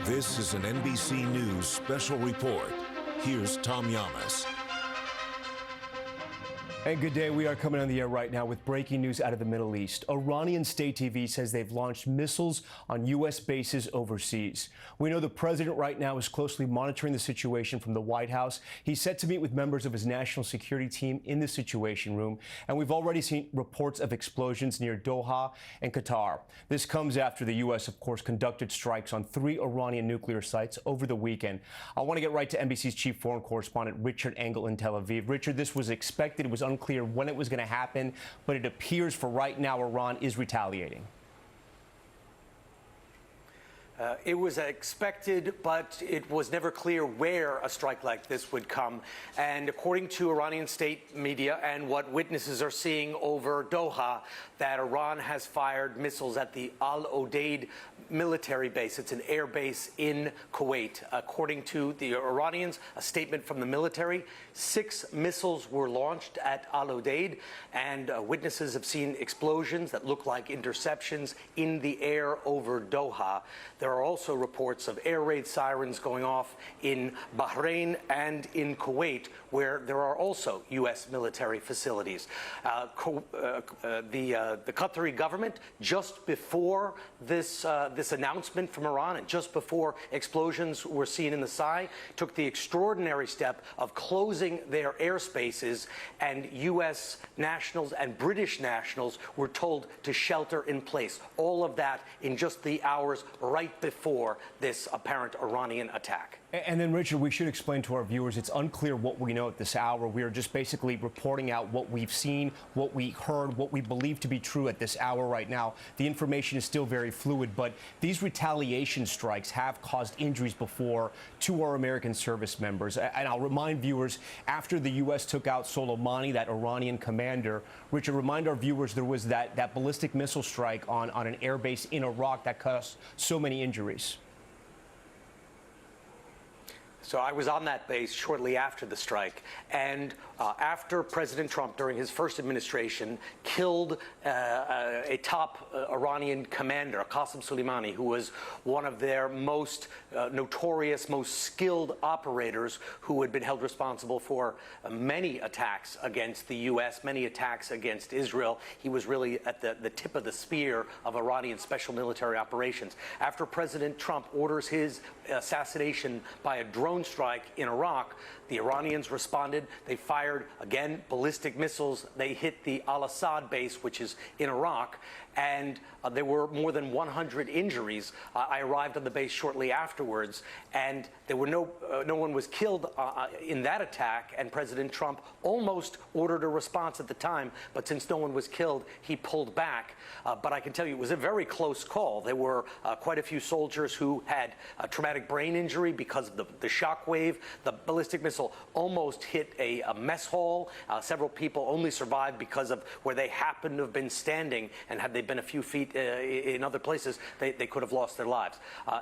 This is an NBC News Special Report. Here's Tom Yamas. And good day. We are coming on the air right now with breaking news out of the Middle East. Iranian state TV says they've launched missiles on U.S. bases overseas. We know the president right now is closely monitoring the situation from the White House. He's set to meet with members of his national security team in the Situation Room. And we've already seen reports of explosions near Doha and Qatar. This comes after the U.S., of course, conducted strikes on 3 Iranian nuclear sites over the weekend. I want to get right to NBC's chief foreign correspondent, Richard Engel in Tel Aviv. Richard, this was expected. It was unclear when it was going to happen, but it appears for right now Iran is retaliating. It was expected, but it was never clear where a strike like this would come. And according to Iranian state media and what witnesses are seeing over Doha, that Iran has fired missiles at the Al Udeid military base. It's an air base in Kuwait. According to the Iranians, a statement from the military, 6 missiles were launched at Al Udeid, and witnesses have seen explosions that look like interceptions in the air over Doha. There are also reports of air raid sirens going off in Bahrain and in Kuwait, where there are also U.S. military facilities. The Qatari government, just before this announcement from Iran and just before explosions were seen in the sky, took the extraordinary step of closing their airspaces, and U.S. nationals and British nationals were told to shelter in place. All of that in just the hours right before this apparent Iranian attack. And then, Richard, we should explain to our viewers, it's unclear what we know at this hour. We are just basically reporting out what we've seen, what we heard, what we believe to be true at this hour right now. The information is still very fluid, but these retaliation strikes have caused injuries before to our American service members. And I'll remind viewers, after the U.S. took out Soleimani, that Iranian commander, Richard, remind our viewers there was that ballistic missile strike on an air base in Iraq that caused so many injuries. So I was on that base shortly after the strike, and after President Trump, during his first administration, killed a top Iranian commander, Qasem Soleimani, who was one of their most notorious, most skilled operators, who had been held responsible for many attacks against the U.S., many attacks against Israel. He was really at the tip of the spear of Iranian special military operations. After President Trump orders his assassination by a drone strike in Iraq, the Iranians responded. They fired, again, ballistic missiles. They hit the Al-Assad base, which is in Iraq, and there were more than 100 injuries. I arrived on the base shortly afterwards, and there were no one was killed in that attack, and President Trump almost ordered a response at the time, but since no one was killed, he pulled back. But I can tell you it was a very close call. There were quite a few soldiers who had a traumatic brain injury because of the shock wave. The ballistic missile almost hit a mess hall. Several people only survived because of where they happened to have been standing, and had they been a few feet in other places, they could have lost their lives.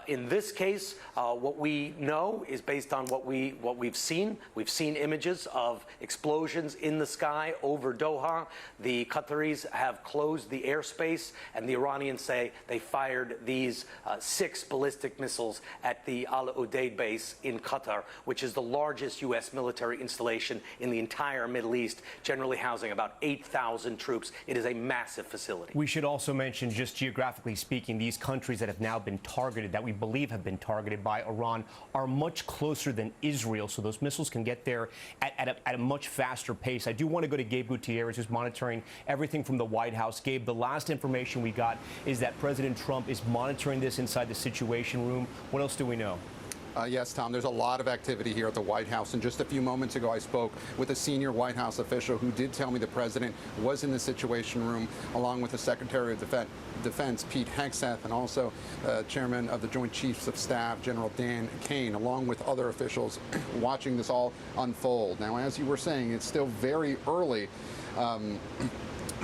In this case, what we know is based on what we've seen. We've seen images of explosions in the sky over Doha. The Qataris have closed the airspace, and the Iranians say they fired these 6 ballistic missiles at the Al Udeid base in Qatar, which is the largest U.S. military installation in the entire Middle East, generally housing about 8,000 troops. It is a massive facility. We should also mention, just geographically speaking, these countries that have now been targeted, that we believe have been targeted by Iran, are much closer than Israel, so those missiles can get there at a much faster pace. I do want to go to Gabe Gutierrez, who's monitoring everything from the White House. Gabe, the last information we got is that President Trump is monitoring this inside the Situation Room. What else do we know? Yes, Tom, there's a lot of activity here at the White House. And just a few moments ago, I spoke with a senior White House official who did tell me the president was in the Situation Room, along with the Secretary of Defense, Pete Hegseth, and also Chairman of the Joint Chiefs of Staff, General Dan Kane, along with other officials watching this all unfold. Now, as you were saying, it's still very early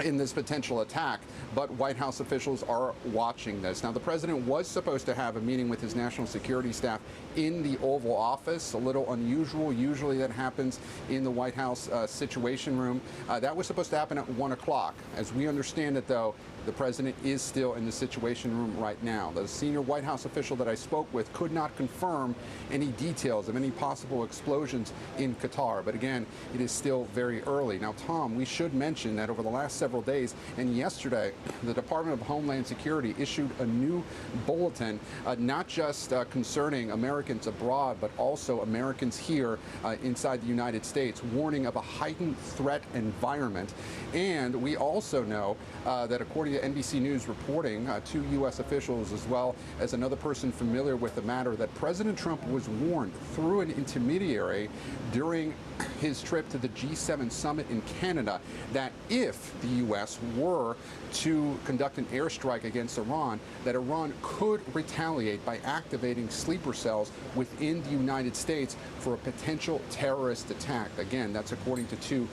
in this potential attack, but White House officials are watching this. Now, the president was supposed to have a meeting with his national security staff in the Oval Office, a little unusual. Usually that happens in the White House Situation Room. That was supposed to happen at 1 o'clock. As we understand it, though, the president is still in the Situation Room right now. The senior White House official that I spoke with could not confirm any details of any possible explosions in Qatar. But again, it is still very early. Now, Tom, we should mention that over the last several days and yesterday, the Department of Homeland Security issued a new bulletin, not just concerning Americans abroad, but also Americans here inside the United States, warning of a heightened threat environment. And we also know that according to NBC News reporting, two U.S. officials as well as another person familiar with the matter, that President Trump was warned through an intermediary during his trip to the G7 summit in Canada that if the U.S. were to conduct an airstrike against Iran, that Iran could retaliate by activating sleeper cells within the United States for a potential terrorist attack. Again, that's according to two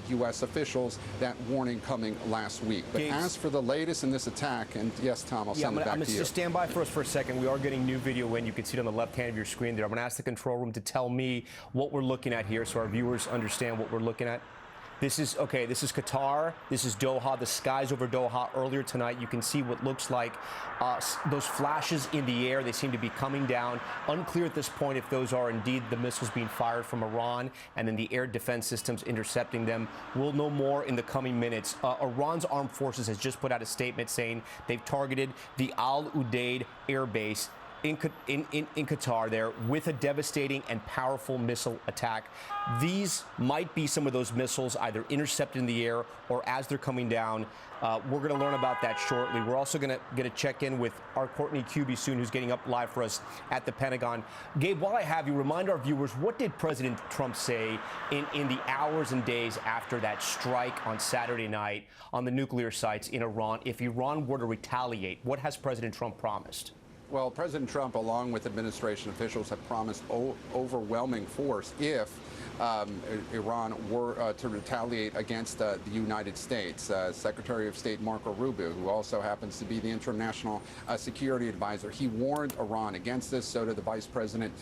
U.S. officials, that warning coming last week. But as for the latest in this attack, and yes, Tom, I'll send it back to you. Just stand by for us for a second. We are getting new video in. You can see it on the left hand of your screen there. I'm going to ask the control room to tell me what we're looking at here so our viewers understand what we're looking at. This is Qatar. This is Doha. The skies over Doha earlier tonight. You can see what looks like those flashes in the air. They seem to be coming down. Unclear at this point if those are indeed the missiles being fired from Iran and then the air defense systems intercepting them. We'll know more in the coming minutes. Iran's armed forces has just put out a statement saying they've targeted the Al Udeid air base in Qatar there with a devastating and powerful missile attack. These might be some of those missiles either intercepted in the air or as they're coming down. We're going to learn about that shortly. We're also going to get a check-in with our Courtney Cuby soon, who's getting up live for us at the Pentagon. Gabe, while I have you, remind our viewers, what did President Trump say in the hours and days after that strike on Saturday night on the nuclear sites in Iran? If Iran were to retaliate, what has President Trump promised? Well, President Trump, along with administration officials, have promised overwhelming force if Iran were to retaliate against the United States. Secretary of State Marco Rubio, who also happens to be the interim national security advisor, he warned Iran against this. So did the Vice President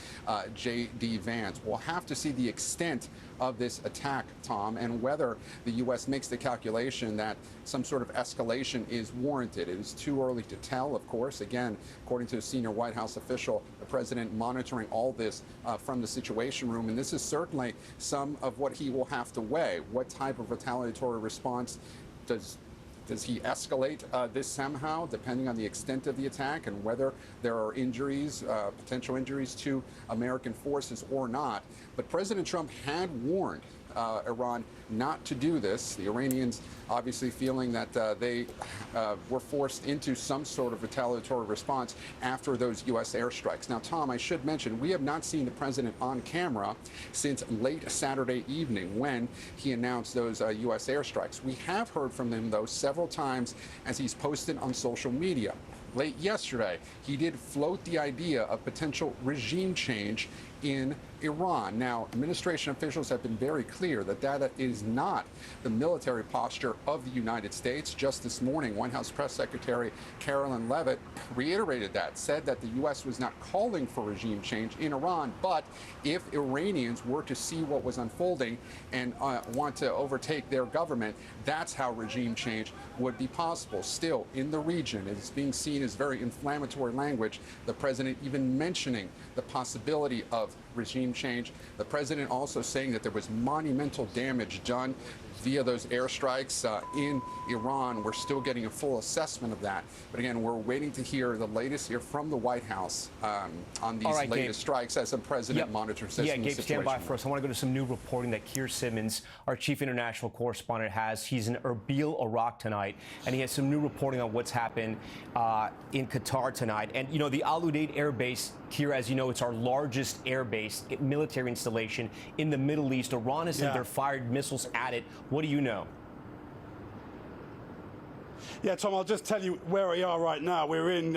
J.D. Vance. We'll have to see the extent of this attack, Tom, and whether the U.S. makes the calculation that some sort of escalation is warranted. It is too early to tell, of course. Again, according to a senior White House official, the president monitoring all this from the Situation Room, and this is certainly some of what he will have to weigh. What type of retaliatory response does he escalate this somehow, depending on the extent of the attack and whether there are injuries, potential injuries to American forces or not? But President Trump had warned Iran not to do this. The Iranians obviously feeling that they were forced into some sort of retaliatory response after those U.S. airstrikes. Now, Tom, I should mention, we have not seen the president on camera since late Saturday evening when he announced those U.S. airstrikes. We have heard from him, though, several times as he's posted on social media. Late yesterday, he did float the idea of potential regime change in Iran. Now, administration officials have been very clear that that is not the military posture of the United States. Just this morning, White House Press Secretary Carolyn Leavitt reiterated that, said that the U.S. was not calling for regime change in Iran, but if Iranians were to see what was unfolding and want to overtake their government, that's how regime change would be possible. Still, in the region, it is being seen as very inflammatory language, the president even mentioning the possibility of regime change. The president also saying that there was monumental damage done via those airstrikes in Iran. We're still getting a full assessment of that. But again, we're waiting to hear the latest here from the White House on these latest strikes as the president monitors this Gabe, stand by for us. I want to go to some new reporting that Keir Simmons, our chief international correspondent, has. He's in Erbil, Iraq tonight, and he has some new reporting on what's happened in Qatar tonight. And, you know, the Al Udeid Air Base, Keir, as you know, it's our largest air base, military installation in the Middle East. Iran has said they're fired missiles at it. What do you know? Yeah, Tom, I'll just tell you where we are right now. We're in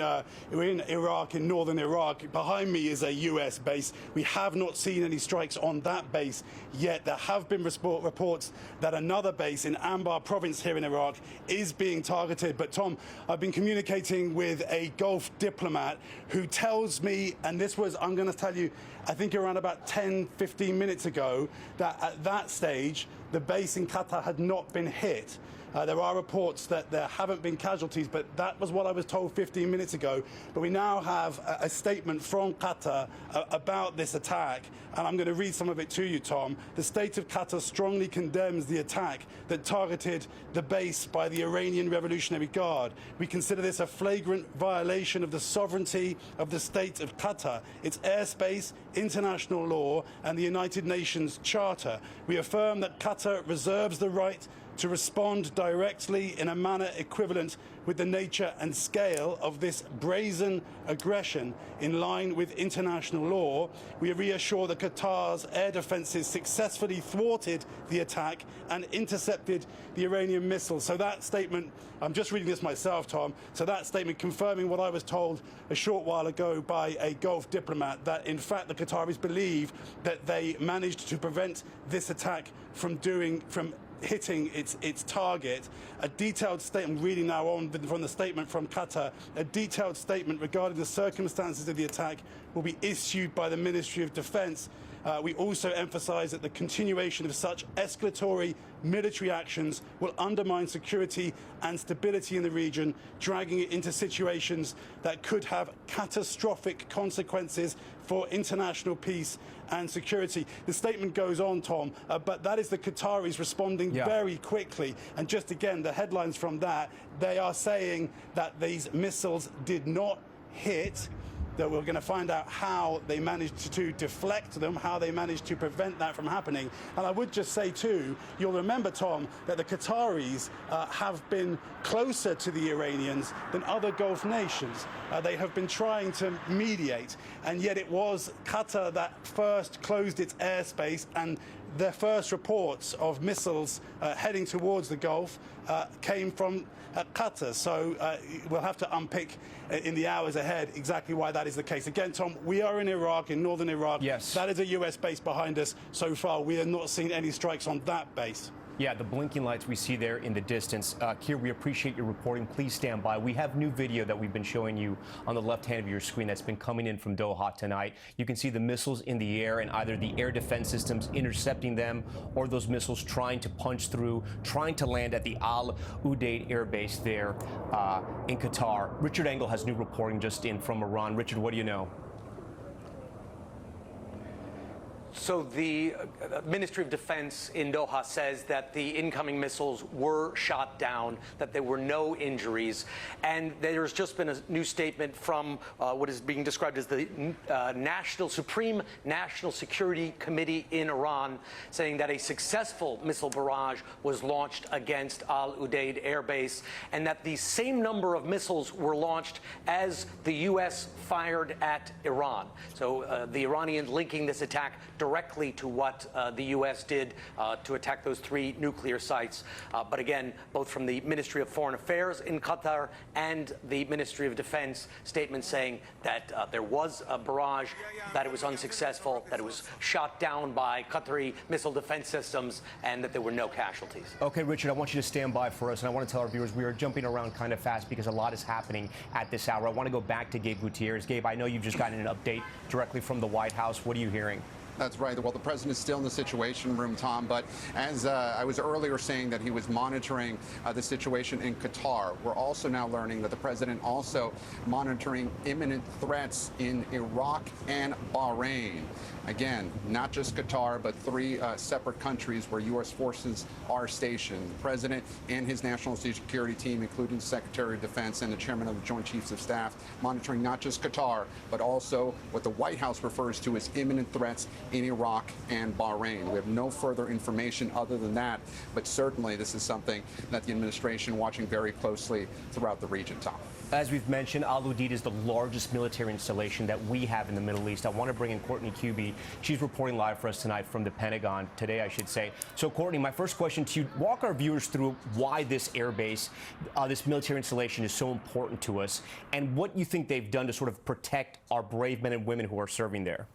Iraq, in northern Iraq. Behind me is a U.S. base. We have not seen any strikes on that base yet. There have been reports that another base in Anbar province here in Iraq is being targeted. But, Tom, I've been communicating with a Gulf diplomat who tells me, and this was, I'm going to tell you, I think around about 10, 15 minutes ago, that at that stage, the base in Qatar had not been hit. There are reports that there haven't been casualties, but that was what I was told 15 minutes ago. But we now have a statement from Qatar about this attack, and I'm going to read some of it to you, Tom. The state of Qatar strongly condemns the attack that targeted the base by the Iranian Revolutionary Guard. We consider this a flagrant violation of the sovereignty of the state of Qatar, its airspace, international law, and the United Nations Charter. We affirm that Qatar reserves the right to respond directly in a manner equivalent with the nature and scale of this brazen aggression in line with international law. We reassure that Qatar's air defences successfully thwarted the attack and intercepted the Iranian missiles. So that statement, I'm just reading this myself, Tom, so that statement confirming what I was told a short while ago by a Gulf diplomat, that in fact the Qataris believe that they managed to prevent this attack from hitting its target. A detailed statement, reading now on from the statement from Qatar, a detailed statement regarding the circumstances of the attack will be issued by the Ministry of Defence. We also emphasise that the continuation of such escalatory military actions will undermine security and stability in the region, dragging it into situations that could have catastrophic consequences for international peace and security. The statement goes on, Tom, but that is the Qataris responding very quickly. And just again, the headlines from that, they are saying that these missiles did not hit, that we're going to find out how they managed to deflect them, how they managed to prevent that from happening. And I would just say, too, you'll remember, Tom, that the Qataris have been closer to the Iranians than other Gulf nations. They have been trying to mediate, and yet it was Qatar that first closed its airspace, and their first reports of missiles heading towards the Gulf came from Qatar. So we'll have to unpick in the hours ahead exactly why that is the case. Again, Tom, we are in Iraq, in northern Iraq. Yes. That is a US base behind us. So far, we have not seen any strikes on that base. Yeah, the blinking lights we see there in the distance. Keir, we appreciate your reporting. Please stand by. We have new video that we've been showing you on the left hand of your screen that's been coming in from Doha tonight. You can see the missiles in the air and either the air defense systems intercepting them or those missiles trying to punch through, trying to land at the Al Udeid air base there in Qatar. Richard Engel has new reporting just in from Iran. Richard, what do you know? So the Ministry of Defense in Doha says that the incoming missiles were shot down, that there were no injuries, and there's just been a new statement from what is being described as the Supreme National Security Committee in Iran, saying that a successful missile barrage was launched against Al Udeid Air Base, and that the same number of missiles were launched as the U.S. fired at Iran. So the Iranians linking this attack directly to what the U.S. did to attack those 3 nuclear sites. But again, both from the Ministry of Foreign Affairs in Qatar and the Ministry of Defense, statements saying that there was a barrage, that it was unsuccessful, that it was shot down by Qatari missile defense systems, and that there were no casualties. Okay, Richard, I want you to stand by for us, and I want to tell our viewers we are jumping around kind of fast because a lot is happening at this hour. I want to go back to Gabe Gutierrez. Gabe, I know you've just gotten an update directly from the White House. What are you hearing? That's right. Well, the president is still in the Situation Room, Tom, but as I was earlier saying that he was monitoring the situation in Qatar, we're also now learning that the president also monitoring imminent threats in Iraq and Bahrain. Again, not just Qatar, but 3 separate countries where U.S. forces are stationed. The president and his national security team, including the Secretary of Defense and the chairman of the Joint Chiefs of Staff, monitoring not just Qatar, but also what the White House refers to as imminent threats in Iraq and Bahrain. We have no further information other than that, but certainly this is something that the administration watching very closely throughout the region, Tom. As we've mentioned, Al Udeid is the largest military installation that we have in the Middle East. I want to bring in Courtney Kuby. She's reporting live for us tonight from the Pentagon, today I should say. So Courtney, my first question to you, walk our viewers through why this airbase, this military installation is so important to us, and what you think they've done to sort of protect our brave men and women who are serving there.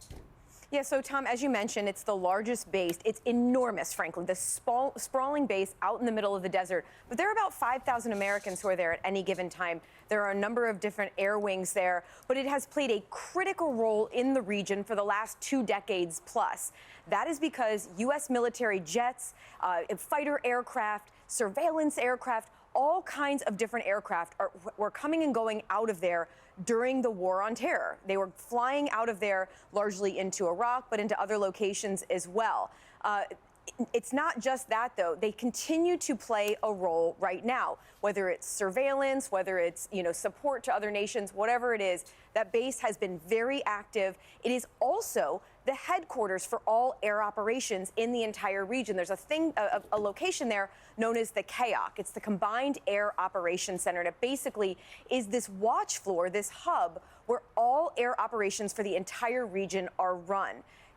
Yeah, so Tom, as you mentioned, it's the largest base. It's enormous, frankly, the sprawling base out in the middle of the desert. But there are about 5,000 Americans who are there at any given time. There are a number of different air wings there, but it has played a critical role in the region for the last 2 decades plus. That is because U.S. military jets, fighter aircraft, surveillance aircraft, all kinds of different aircraft were coming and going out of there during the war on terror. They were flying out of there largely into Iraq, but into other locations as well. It's not just that, though. They continue to play a role right now, whether it's surveillance, whether it's, support to other nations, whatever it is. That base has been very active. It is also the headquarters for all air operations in the entire region. There's a location there known as the CAOC. It's the Combined Air Operations Center, and it basically is this watch floor, this hub, where all air operations for the entire region are run.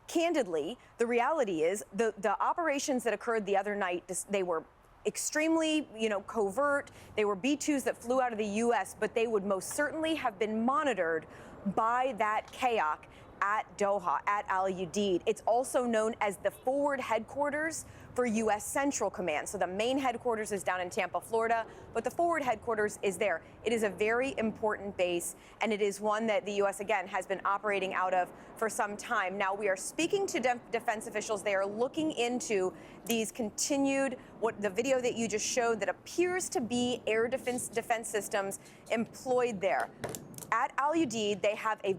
Candidly, the reality is the operations that occurred the other night, they were extremely, covert. They were B-2s that flew out of the U.S., but they would most certainly have been monitored by that CAOC at Doha, at Al Udeid. It's also known as the forward headquarters for U.S. Central Command. So the main headquarters is down in Tampa, Florida, but the forward headquarters is there. It is a very important base, and it is one that the U.S., again, has been operating out of for some time. Now, we are speaking to defense officials. They are looking into these continued, the video that you just showed that appears to be air defense systems employed there. At Al Udeid, they have a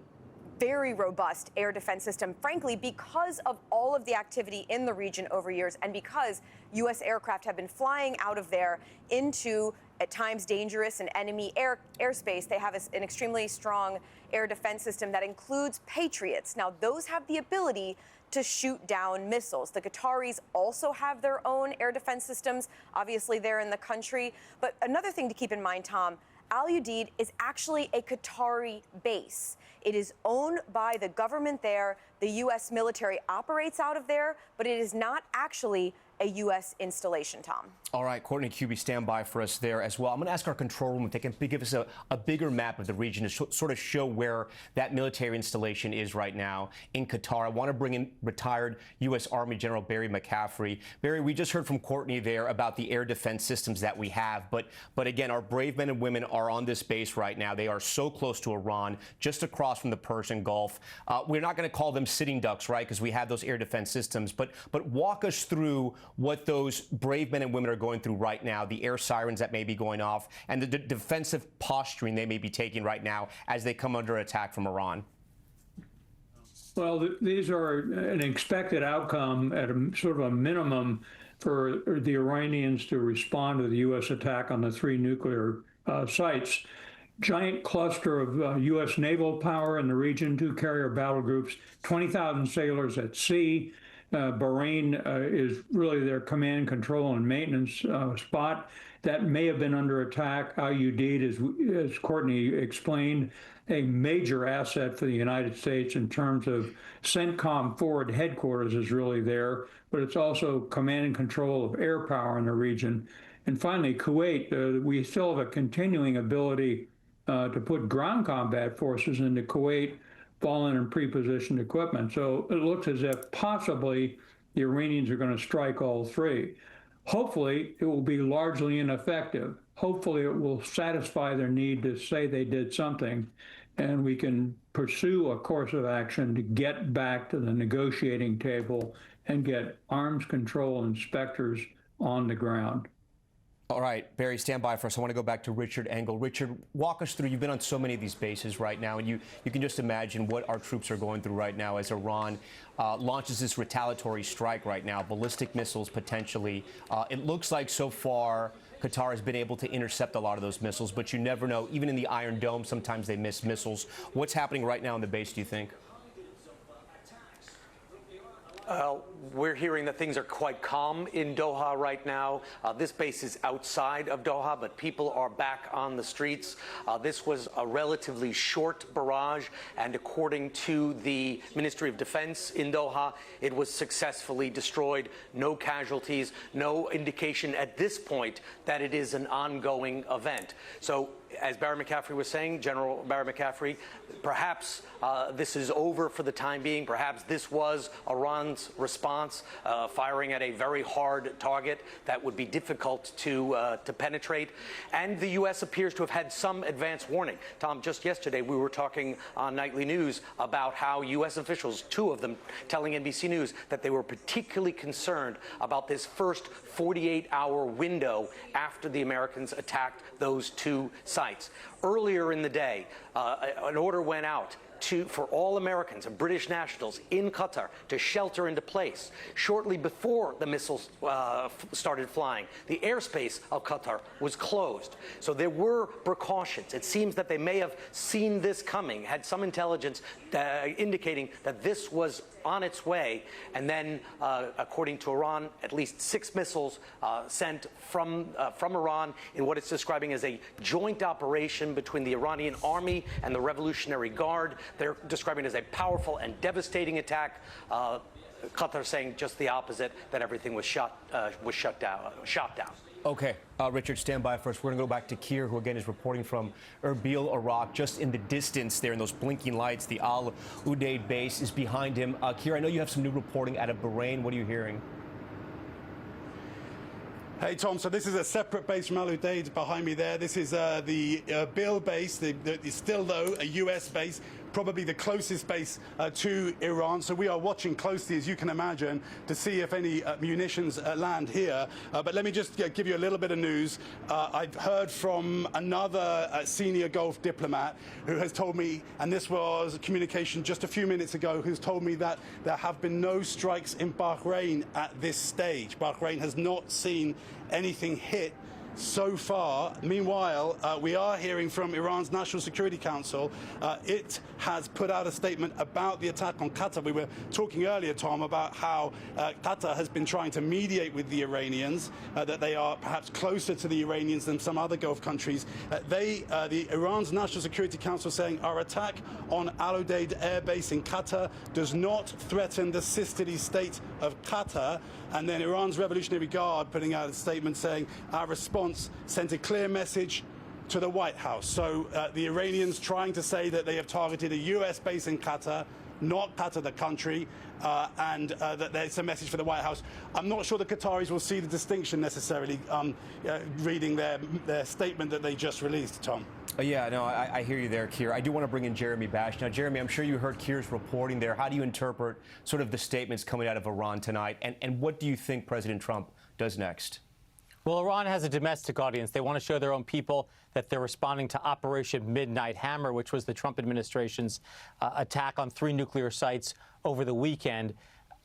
very robust air defense system, frankly, because of all of the activity in the region over years and because U.S. aircraft have been flying out of there into, at times, dangerous and enemy airspace. They have an extremely strong air defense system that includes Patriots. Now, those have the ability to shoot down missiles. The Qataris also have their own air defense systems. Obviously, they're in the country. But another thing to keep in mind, Tom, Al Udeid is actually a Qatari base. It is owned by the government there. The U.S. military operates out of there, but it is not actually a U.S. installation, Tom. All right, Courtney Kube, stand by for us there as well. I'm going to ask our control room if they can give us a bigger map of the region to sort of show where that military installation is right now in Qatar. I want to bring in retired U.S. Army General Barry McCaffrey. Barry, we just heard from Courtney there about the air defense systems that we have, but again, our brave men and women are on this base right now. They are so close to Iran, just across from the Persian Gulf. We're not going to call them sitting ducks, right, because we have those air defense systems, but walk us through what those brave men and women are going through right now, the air sirens that may be going off, and the defensive posturing they may be taking right now as they come under attack from Iran. Well, these are an expected outcome at a sort of a minimum for the Iranians to respond to the U.S. attack on the 3 nuclear sites. Giant cluster of U.S. naval power in the region, 2 carrier battle groups, 20,000 sailors at sea. Bahrain is really their command, control, and maintenance spot. That may have been under attack. Al Udeid, as Courtney explained, a major asset for the United States in terms of CENTCOM forward headquarters is really there, but it's also command and control of air power in the region. And finally, Kuwait, we still have a continuing ability to put ground combat forces into Kuwait, fallen and pre-positioned equipment. So it looks as if possibly the Iranians are going to strike all 3. Hopefully, it will be largely ineffective. Hopefully, it will satisfy their need to say they did something, and we can pursue a course of action to get back to the negotiating table and get arms control inspectors on the ground. All right, Barry, stand by for us. I want to go back to Richard Engel. Richard, walk us through. You've been on so many of these bases right now, and you can just imagine what our troops are going through right now as Iran launches this retaliatory strike right now, ballistic missiles potentially. It looks like so far Qatar has been able to intercept a lot of those missiles, but you never know. Even in the Iron Dome, sometimes they miss missiles. What's happening right now on the base, do you think? We're hearing that things are quite calm in Doha right now. This base is outside of Doha, but people are back on the streets. This was a relatively short barrage, and according to the Ministry of Defense in Doha, it was successfully destroyed. No casualties, no indication at this point that it is an ongoing event. So as Barry McCaffrey was saying, General Barry McCaffrey, perhaps this is over for the time being. Perhaps this was Iran's response, firing at a very hard target that would be difficult to penetrate. And the U.S. appears to have had some advance warning. Tom, just yesterday we were talking on Nightly News about how U.S. officials, two of them, telling NBC News that they were particularly concerned about this first 48-hour window after the Americans attacked those two sites. Earlier in the day, an order went out for all Americans and British nationals in Qatar to shelter into place. Shortly before the missiles started flying, the airspace of Qatar was closed. So there were precautions. It seems that they may have seen this coming, had some intelligence indicating that this was on its way. And then, according to Iran, at least 6 missiles sent from Iran in what it's describing as a joint operation between the Iranian army and the Revolutionary Guard. They're describing it as a powerful and devastating attack. Qatar saying just the opposite, that everything was shot down. Okay, Richard, stand by for us. We're going to go back to Keir, who again is reporting from Erbil, Iraq. Just in the distance there, in those blinking lights, the Al Udeid base is behind him. Keir, I know you have some new reporting out of Bahrain. What are you hearing? Hey, Tom, so this is a separate base from Al Udeid behind me there. This is the Erbil base, it's still, though, a U.S. base, probably the closest base to Iran. So we are watching closely, as you can imagine, to see if any munitions land here. But let me just give you a little bit of news. I've heard from another senior Gulf diplomat who has told me, and this was communication just a few minutes ago, who's told me that there have been no strikes in Bahrain at this stage. Bahrain has not seen anything hit so far. Meanwhile, we are hearing from Iran's National Security Council. It has put out a statement about the attack on Qatar. We were talking earlier, Tom, about how Qatar has been trying to mediate with the Iranians, that they are perhaps closer to the Iranians than some other Gulf countries. The Iran's National Security Council saying our attack on Al Udeid air base in Qatar does not threaten the sisterly state of Qatar. And then Iran's Revolutionary Guard putting out a statement saying our response sent a clear message to the White House. So the Iranians trying to say that they have targeted a U.S. base in Qatar, not Qatar the country, and that there's a message for the White House. I'm not sure the Qataris will see the distinction necessarily reading their statement that they just released, Tom. Yeah, no, I hear you there, Keir. I do want to bring in Jeremy Bash. Now, Jeremy, I'm sure you heard Keir's reporting there. How do you interpret sort of the statements coming out of Iran tonight? And what do you think President Trump does next? Well, Iran has a domestic audience. They want to show their own people that they're responding to Operation Midnight Hammer, which was the Trump administration's attack on 3 nuclear sites over the weekend.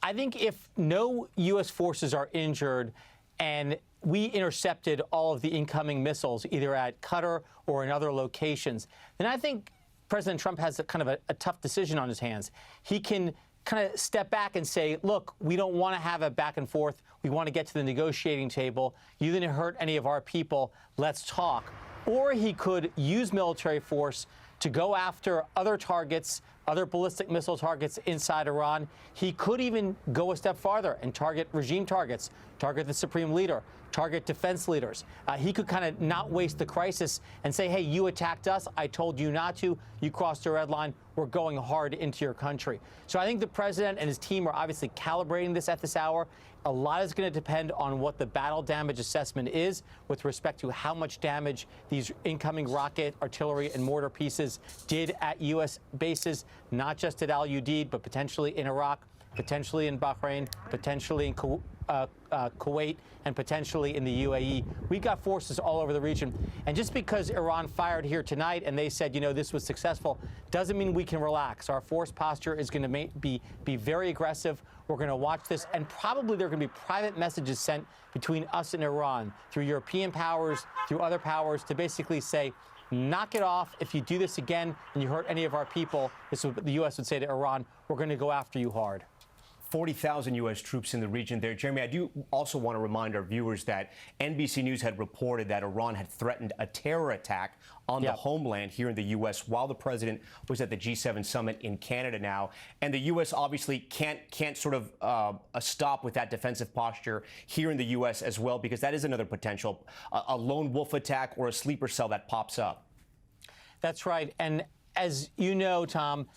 I think if no U.S. forces are injured and we intercepted all of the incoming missiles, either at Qatar or in other locations, then I think President Trump has a tough decision on his hands. He can kind of step back and say, look, we don't want to have a back and forth. We want to get to the negotiating table. You didn't hurt any of our people. Let's talk. Or he could use military force to go after other targets, other ballistic missile targets inside Iran. He could even go a step farther and target regime targets, target the supreme leader, target defense leaders. He could kind of not waste the crisis and say, hey, you attacked us. I told you not to. You crossed the red line. We're going hard into your country. So I think the president and his team are obviously calibrating this at this hour. A lot is going to depend on what the battle damage assessment is with respect to how much damage these incoming rocket, artillery, and mortar pieces did at U.S. bases, not just at Al Udeid, but potentially in Iraq, potentially in Bahrain, potentially in Kuwait, and potentially in the UAE. We've got forces all over the region. And just because Iran fired here tonight and they said, you know, this was successful, doesn't mean we can relax. Our force posture is going to be very aggressive. We're going to watch this. And probably there are going to be private messages sent between us and Iran through European powers, through other powers, to basically say, knock it off. If you do this again and you hurt any of our people, this is what the U.S. would say to Iran, we're going to go after you hard. 40,000 U.S. troops in the region there. Jeremy, I do also want to remind our viewers that NBC News had reported that Iran had threatened a terror attack on the homeland here in the U.S. while the president was at the G7 summit in Canada now. And the U.S. obviously can't sort of stop with that defensive posture here in the U.S. as well, because that is another potential, a lone wolf attack or a sleeper cell that pops up. That's right. And as you know, Tom,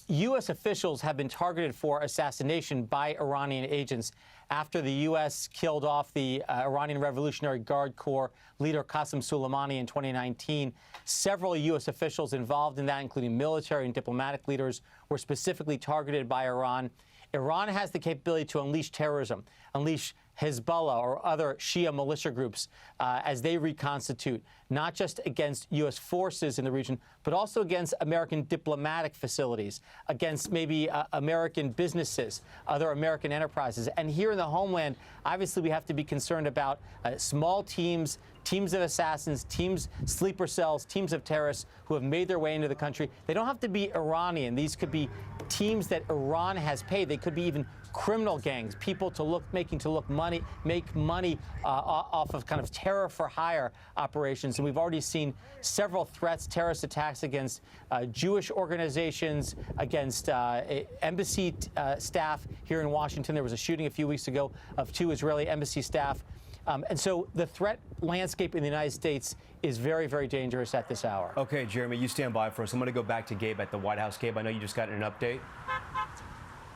U.S. officials have been targeted for assassination by Iranian agents after the U.S. killed off the Iranian Revolutionary Guard Corps leader Qasem Soleimani in 2019. Several U.S. officials involved in that, including military and diplomatic leaders, were specifically targeted by Iran. Iran has the capability to unleash terrorism, unleash Hezbollah or other Shia militia groups as they reconstitute, not just against U.S. forces in the region, but also against American diplomatic facilities, against maybe American businesses, other American enterprises. And here in the homeland, obviously we have to be concerned about small teams, teams of assassins, teams, sleeper cells, teams of terrorists who have made their way into the country. They don't have to be Iranian. These could be teams that Iran has paid. They could be even criminal gangs, people making make money off of kind of terror for hire operations. And we've already seen several threats, terrorist attacks against Jewish organizations, against embassy staff here in Washington. There was a shooting a few weeks ago of 2 Israeli embassy staff. And so the threat landscape in the United States is very, very dangerous at this hour. Okay, Jeremy, you stand by for us. I'm going to go back to Gabe at the White House. Gabe, I know you just got an update.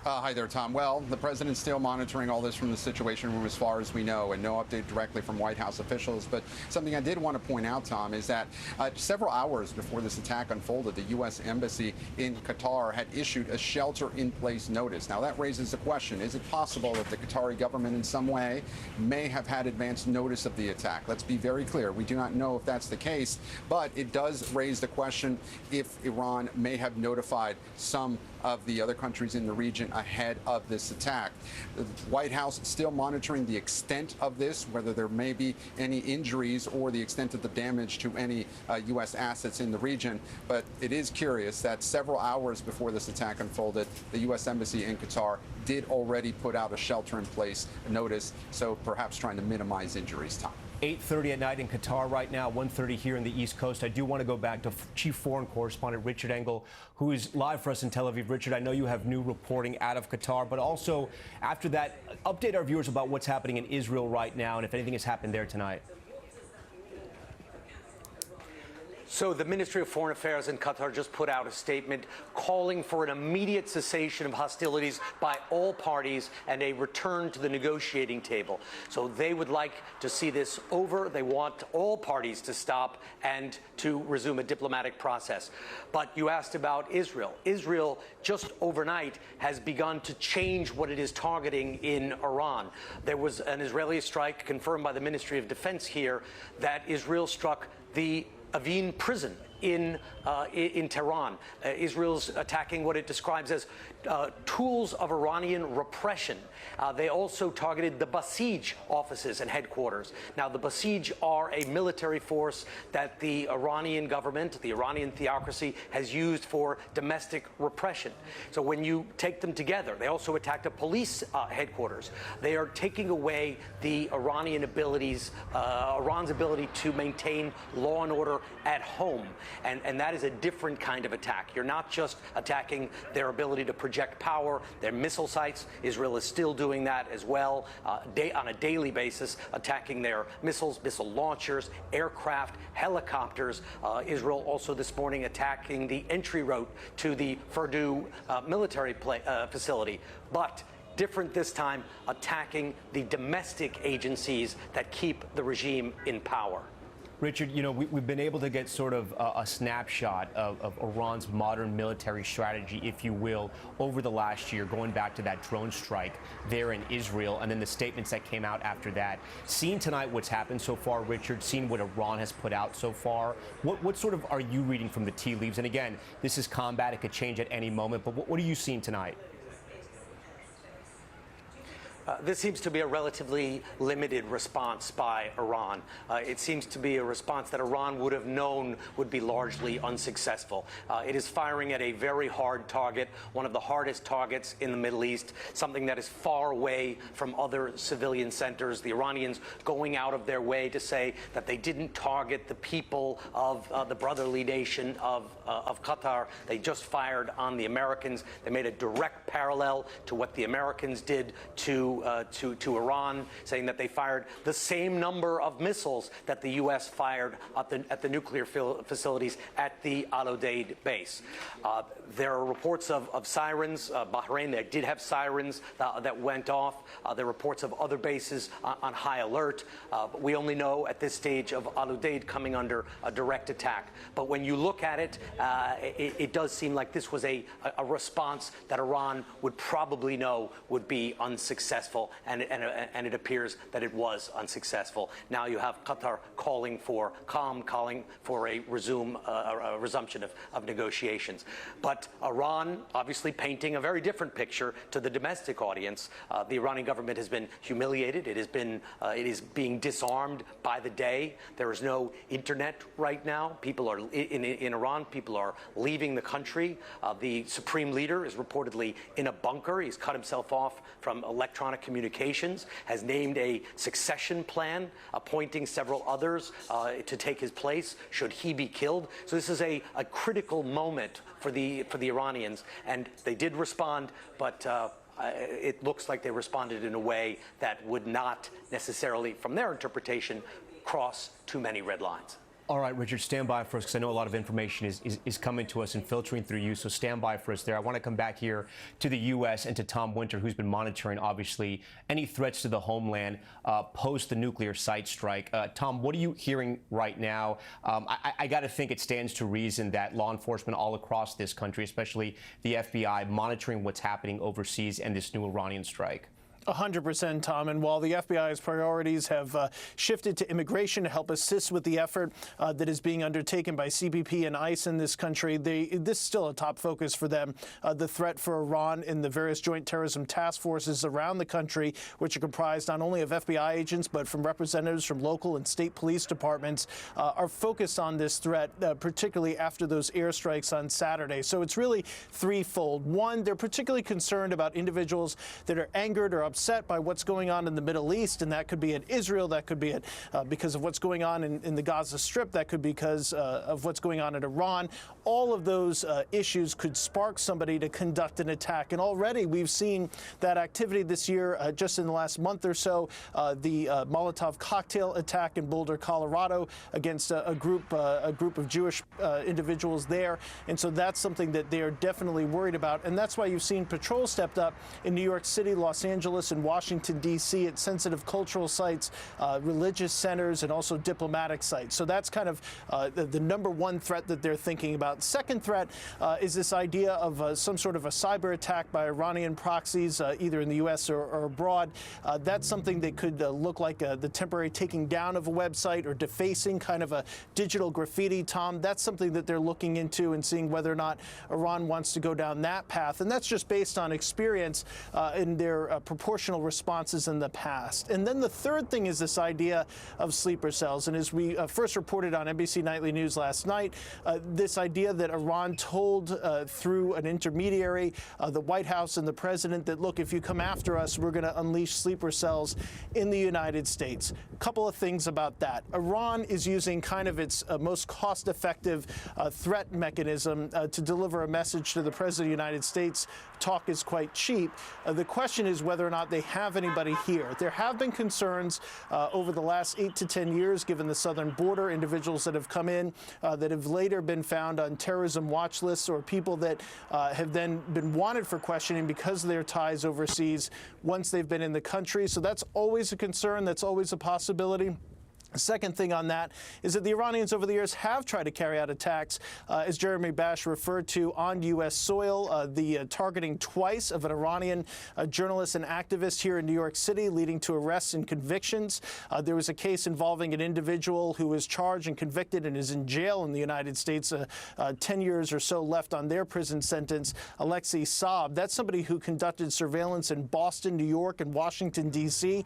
Hi there, Tom. Well, the president's still monitoring all this from the Situation Room as far as we know, and no update directly from White House officials. But something I did want to point out, Tom, is that several hours before this attack unfolded, the U.S. Embassy in Qatar had issued a shelter-in-place notice. Now, that raises the question, is it possible that the Qatari government in some way may have had advance notice of the attack? Let's be very clear. We do not know if that's the case, but it does raise the question if Iran may have notified some of the other countries in the region ahead of this attack. The White House is still monitoring the extent of this, whether there may be any injuries or the extent of the damage to any U.S. assets in the region. But it is curious that several hours before this attack unfolded, the U.S. Embassy in Qatar did already put out a shelter-in-place notice, so perhaps trying to minimize injuries, Tom. 8:30 at night in Qatar right now, 1:30 here in the East Coast. I do want to go back to Chief Foreign Correspondent Richard Engel, who is live for us in Tel Aviv. Richard, I know you have new reporting out of Qatar, but also after that, update our viewers about what's happening in Israel right now and if anything has happened there tonight. So the Ministry of Foreign Affairs in Qatar just put out a statement calling for an immediate cessation of hostilities by all parties and a return to the negotiating table. So they would like to see this over. They want all parties to stop and to resume a diplomatic process. But you asked about Israel. Israel just overnight has begun to change what it is targeting in Iran. There was an Israeli strike confirmed by the Ministry of Defense here that Israel struck the Evin prison in Tehran. Israel's attacking what it describes as tools of Iranian repression. They also targeted the Basij offices and headquarters. Now, the Basij are a military force that the Iranian government, the Iranian theocracy, has used for domestic repression. So when you take them together, they also attacked a police headquarters. They are taking away the Iranian abilities, Iran's ability to maintain law and order at home. And that is a different kind of attack. You're not just attacking their ability to project power, their missile sites. Israel is still doing that as well on a daily basis, attacking their missiles, missile launchers, aircraft, helicopters. Israel also this morning attacking the entry route to the Fordow military facility. But different this time, attacking the domestic agencies that keep the regime in power. Richard, you know, we've been able to get sort of a snapshot of Iran's modern military strategy, if you will, over the last year, going back to that drone strike there in Israel, and then the statements that came out after that. Seeing tonight what's happened so far, Richard, seeing what Iran has put out so far, what sort of are you reading from the tea leaves? And again, this is combat. It could change at any moment, but what are you seeing tonight? This seems to be a relatively limited response by Iran. It seems to be a response that Iran would have known would be largely unsuccessful. It is firing at a very hard target, one of the hardest targets in the Middle East, something that is far away from other civilian centers. The Iranians going out of their way to say that they didn't target the people of the brotherly nation of Qatar. They just fired on the Americans. They made a direct parallel to what the Americans did to to Iran, saying that they fired the same number of missiles that the U.S. fired at the nuclear facilities at the Al-Udeid base. There are reports of sirens. Bahrain, they did have sirens that went off. There are reports of other bases on high alert. But we only know at this stage of Al-Udeid coming under a direct attack. But when you look at it, it does seem like this was a response that Iran would probably know would be unsuccessful, and it appears that it was unsuccessful. Now you have Qatar calling for a resumption of negotiations. But Iran obviously painting a very different picture to the domestic audience. The Iranian government has been humiliated. It is being disarmed by the day. There is no internet right now. People are in Iran. People are leaving the country. The supreme leader is reportedly in a bunker. He's cut himself off from electronic communications. Has named a succession plan, appointing several others to take his place should he be killed. So this is a critical moment for the Iranians, and they did respond, but it looks like they responded in a way that would not necessarily, from their interpretation, cross too many red lines. All right, Richard, stand by for us, because I know a lot of information is coming to us and filtering through you, so stand by for us there. I want to come back here to the U.S. and to Tom Winter, who's been monitoring, obviously, any threats to the homeland post the nuclear site strike. Tom, what are you hearing right now? I got to think it stands to reason that law enforcement all across this country, especially the FBI, monitoring what's happening overseas and this new Iranian strike. 100%, Tom. And while the FBI's priorities have shifted to immigration to help assist with the effort that is being undertaken by CBP and ICE in this country, this is still a top focus for them. The threat for Iran and the various joint terrorism task forces around the country, which are comprised not only of FBI agents, but from representatives from local and state police departments, are focused on this threat, particularly after those airstrikes on Saturday. So it's really threefold. One, they're particularly concerned about individuals that are angered or upset by what's going on in the Middle East, and that could be at Israel, that could be at because of what's going on in the Gaza Strip, that could be because of what's going on in Iran. All of those issues could spark somebody to conduct an attack, and already we've seen that activity this year. Just in the last month or so, the Molotov cocktail attack in Boulder, Colorado, against a group of Jewish individuals there, and so that's something that they are definitely worried about, and that's why you've seen patrol stepped up in New York City, Los Angeles, and Washington, D.C. at sensitive cultural sites, religious centers, and also diplomatic sites. So that's kind of the number one threat that they're thinking about. Second threat is this idea of some sort of a cyber attack by Iranian proxies, either in the U.S. or abroad. That's something that could look like the temporary taking down of a website or defacing, kind of a digital graffiti, Tom. That's something that they're looking into and seeing whether or not Iran wants to go down that path. And that's just based on experience in their proportional responses in the past. And then the third thing is this idea of sleeper cells. And as we first reported on NBC Nightly News last night, this idea that Iran told through an intermediary, the White House and the president, that, look, if you come after us, we're going to unleash sleeper cells in the United States. A couple of things about that. Iran is using kind of its most cost-effective threat mechanism to deliver a message to the president of the United States. Talk is quite cheap. The question is whether or not they have anybody here. There have been concerns over the last 8 to 10 years, given the southern border, individuals that have come in that have later been found on terrorism watch lists, or people that have then been wanted for questioning because of their ties overseas once they've been in the country. So that's always a concern. That's always a possibility. The second thing on that is that the Iranians over the years have tried to carry out attacks, as Jeremy Bash referred to, on U.S. soil, the targeting twice of an Iranian journalist and activist here in New York City, leading to arrests and convictions. There was a case involving an individual who was charged and convicted and is in jail in the United States, 10 years or so left on their prison sentence, Alexei Saab. That's somebody who conducted surveillance in Boston, New York, and Washington, D.C.,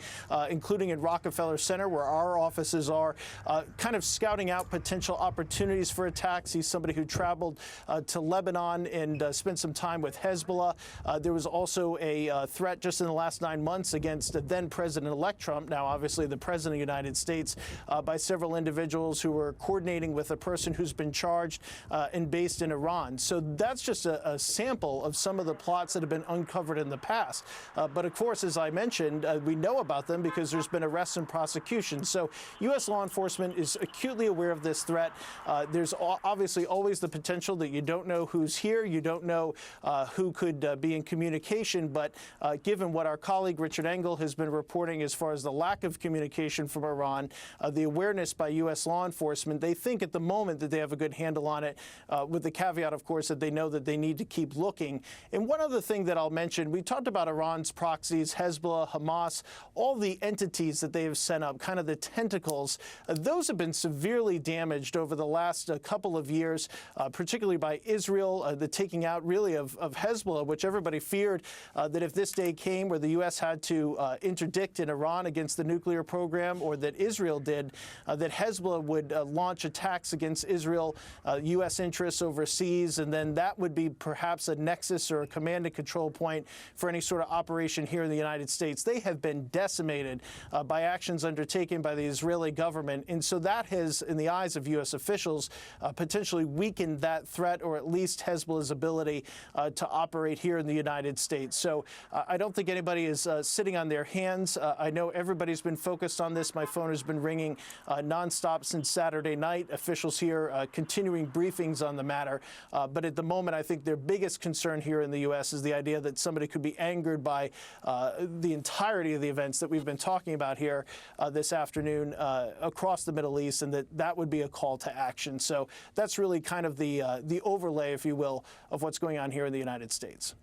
including in Rockefeller Center, where our office sources are kind of scouting out potential opportunities for attacks. He's somebody who traveled to Lebanon and spent some time with Hezbollah. There was also a threat just in the last 9 months against then President-elect Trump, now obviously the President of the United States, by several individuals who were coordinating with a person who's been charged and based in Iran. So that's just a sample of some of the plots that have been uncovered in the past. But of course, as I mentioned, we know about them because there's been arrests and prosecutions. So U.S. law enforcement is acutely aware of this threat. There's obviously always the potential that you don't know who's here, you don't know who could be in communication, but given what our colleague Richard Engel has been reporting as far as the lack of communication from Iran, the awareness by U.S. law enforcement, they think at the moment that they have a good handle on it, with the caveat, of course, that they know that they need to keep looking. And one other thing that I'll mention, we talked about Iran's proxies, Hezbollah, Hamas, all the entities that they have sent up, kind of the tentacles. Those have been severely damaged over the last couple of years, particularly by Israel, the taking out really of Hezbollah, which everybody feared that if this day came where the U.S. had to interdict in Iran against the nuclear program, or that Israel did, that Hezbollah would launch attacks against Israel, U.S. interests overseas, and then that would be perhaps a nexus or a command and control point for any sort of operation here in the United States. They have been decimated by actions undertaken by the Israeli government, and so that has, in the eyes of U.S. officials, potentially weakened that threat, or at least Hezbollah's ability to operate here in the United States. So I don't think anybody is sitting on their hands. I know everybody's been focused on this. My phone has been ringing nonstop since Saturday night. Officials here continuing briefings on the matter. But at the moment, I think their biggest concern here in the U.S. is the idea that somebody could be angered by the entirety of the events that we've been talking about here this afternoon across the Middle East, and that would be a call to action. So that's really kind of the overlay, if you will, of what's going on here in the United States.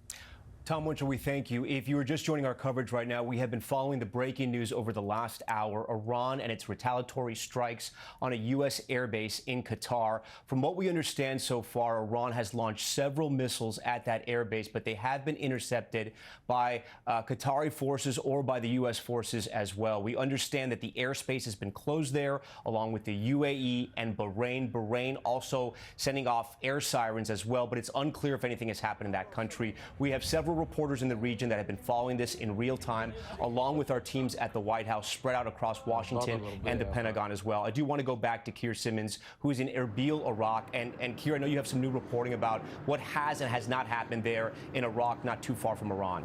Tom Winchell, we thank you. If you are just joining our coverage right now, we have been following the breaking news over the last hour, Iran and its retaliatory strikes on a U.S. airbase in Qatar. From what we understand so far, Iran has launched several missiles at that airbase, but they have been intercepted by Qatari forces or by the U.S. forces as well. We understand that the airspace has been closed there, along with the UAE and Bahrain. Bahrain also sending off air sirens as well, but it's unclear if anything has happened in that country. We have several reporters in the region that have been following this in real time, along with our teams at the White House, spread out across Washington and the Pentagon as well. I do want to go back to Keir Simmons, who is in Erbil, Iraq. And Keir, I know you have some new reporting about what has and has not happened there in Iraq, not too far from Iran.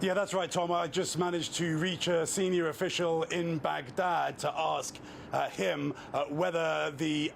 Yeah, that's right, Tom. I just managed to reach a senior official in Baghdad to ask him whether the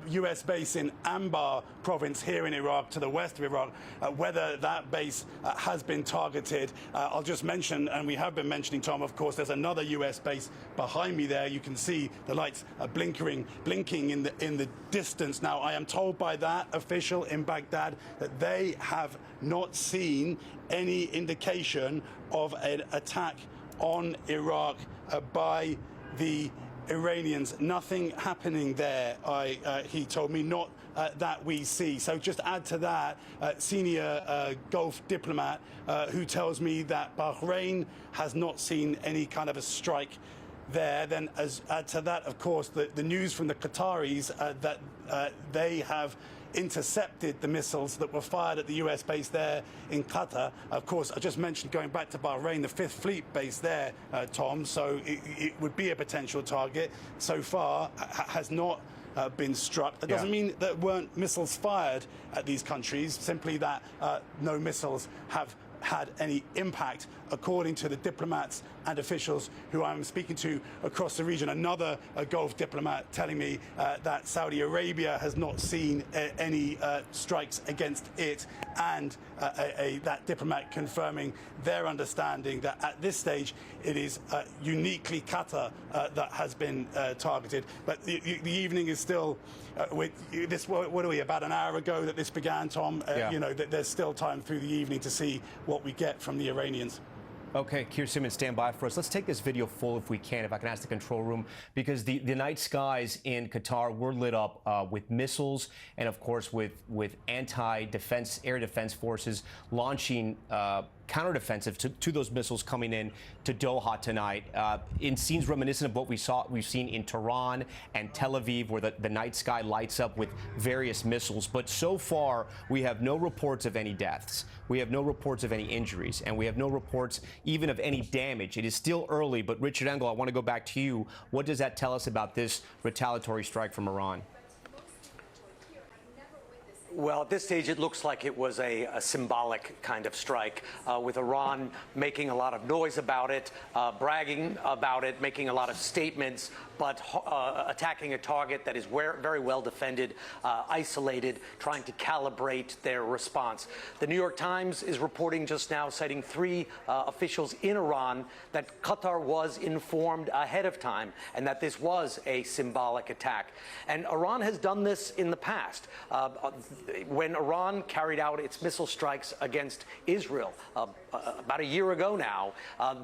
U.S. base in Anbar province here in Iraq, to the west of Iraq, whether that base has been targeted. I'll just mention, and we have been mentioning, Tom, of course, there's another U.S. base behind me there. You can see the lights blinking in the distance. Now, I am told by that official in Baghdad that they have not seen any indication of an attack on Iraq by the Iranians. Nothing happening there, he told me, not that we see. So just add to that, senior Gulf diplomat who tells me that Bahrain has not seen any kind of a strike there. Then add to that, of course, the news from the Qataris that they have intercepted the missiles that were fired at the U.S. base there in Qatar. Of course, I just mentioned, going back to Bahrain, the 5th Fleet base there, Tom, so it would be a potential target. So far, has not been struck. That doesn't mean there weren't missiles fired at these countries, simply that no missiles have had any impact, according to the diplomats and officials who I'm speaking to across the region. Another Gulf diplomat telling me that Saudi Arabia has not seen any strikes against it, and that diplomat confirming their understanding that at this stage it is uniquely Qatar that has been targeted. But the evening is still, with this, what are we, about an hour ago that this began, Tom? You know, there's still time through the evening to see what we get from the Iranians. Okay, Keir Simmons, stand by for us. Let's take this video full if we can, if I can ask the control room, because the night skies in Qatar were lit up with missiles and, of course, with anti-defense, air defense forces launching counteroffensive to those missiles coming in to Doha tonight, in scenes reminiscent of what we've seen in Tehran and Tel Aviv, where the night sky lights up with various missiles. But so far, we have no reports of any deaths. We have no reports of any injuries, and we have no reports even of any damage. It is still early, but Richard Engel, I want to go back to you. What does that tell us about this retaliatory strike from Iran? Well, at this stage, it looks like it was a symbolic kind of strike, with Iran making a lot of noise about it, bragging about it, making a lot of statements, but attacking a target that is very well defended, isolated, trying to calibrate their response. The New York Times is reporting just now, citing 3 officials in Iran, that Qatar was informed ahead of time and that this was a symbolic attack. And Iran has done this in the past. When Iran carried out its missile strikes against Israel about a year ago now,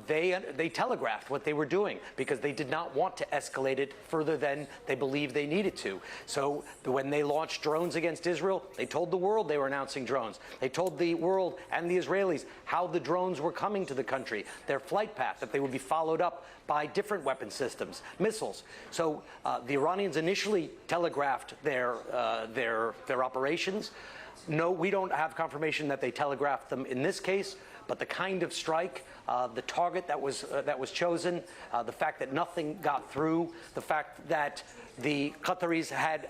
they telegraphed what they were doing because they did not want to escalate it further than they believed they needed to. So when they launched drones against Israel, they told the world they were announcing drones. They told the world and the Israelis how the drones were coming to the country, their flight path, that they would be followed up by different weapon systems, missiles. So the Iranians initially telegraphed their operations. No, we don't have confirmation that they telegraphed them in this case, but the kind of strike, the target that was chosen, the fact that nothing got through, the fact that the Qataris had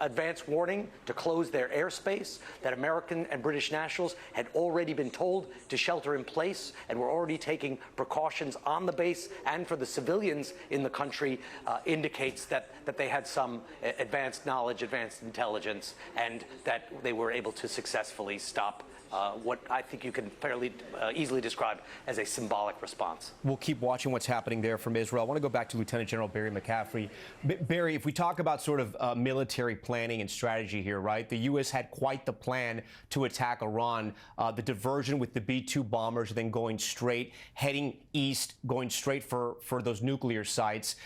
advance warning to close their airspace, that American and British nationals had already been told to shelter in place and were already taking precautions on the base and for the civilians in the country, indicates that they had some advanced knowledge, advanced intelligence, and that they were able to successfully stop what I think you can fairly easily describe as a symbolic response. We'll keep watching what's happening there from Israel. I want to go back to Lieutenant General Barry McCaffrey. Barry, if we talk about sort of military planning and strategy here, right? The U.S. had quite the plan to attack Iran. The diversion with the B-2 bombers, then going straight, heading east, going straight for those nuclear sites.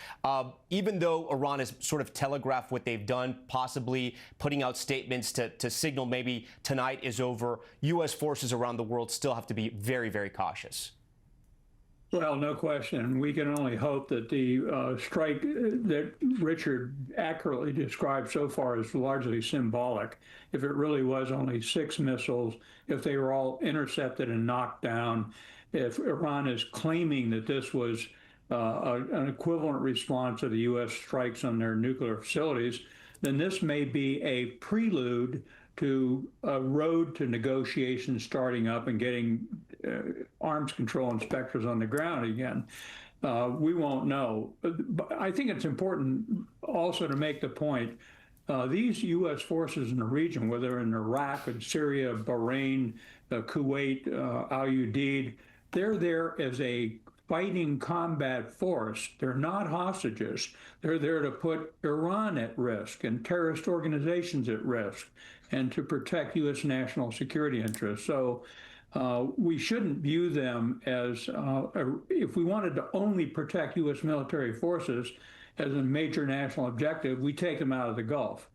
Even though Iran has sort of telegraphed what they've done, possibly putting out statements to signal maybe tonight is over, U.S. forces around the world still have to be very, very cautious. Well, no question. We can only hope that the strike that Richard accurately described so far is largely symbolic. If it really was only 6 missiles, if they were all intercepted and knocked down, if Iran is claiming that this was an equivalent response to the U.S. strikes on their nuclear facilities, then this may be a prelude to a road to negotiations starting up and getting arms control inspectors on the ground again. We won't know. But I think it's important also to make the point, these U.S. forces in the region, whether in Iraq and Syria, Bahrain, Kuwait, Al Udeid, they're there as a fighting combat force. They're not hostages. They're there to put Iran at risk and terrorist organizations at risk and to protect U.S. national security interests. So we shouldn't view them as, if we wanted to only protect U.S. military forces as a major national objective, we take them out of the Gulf.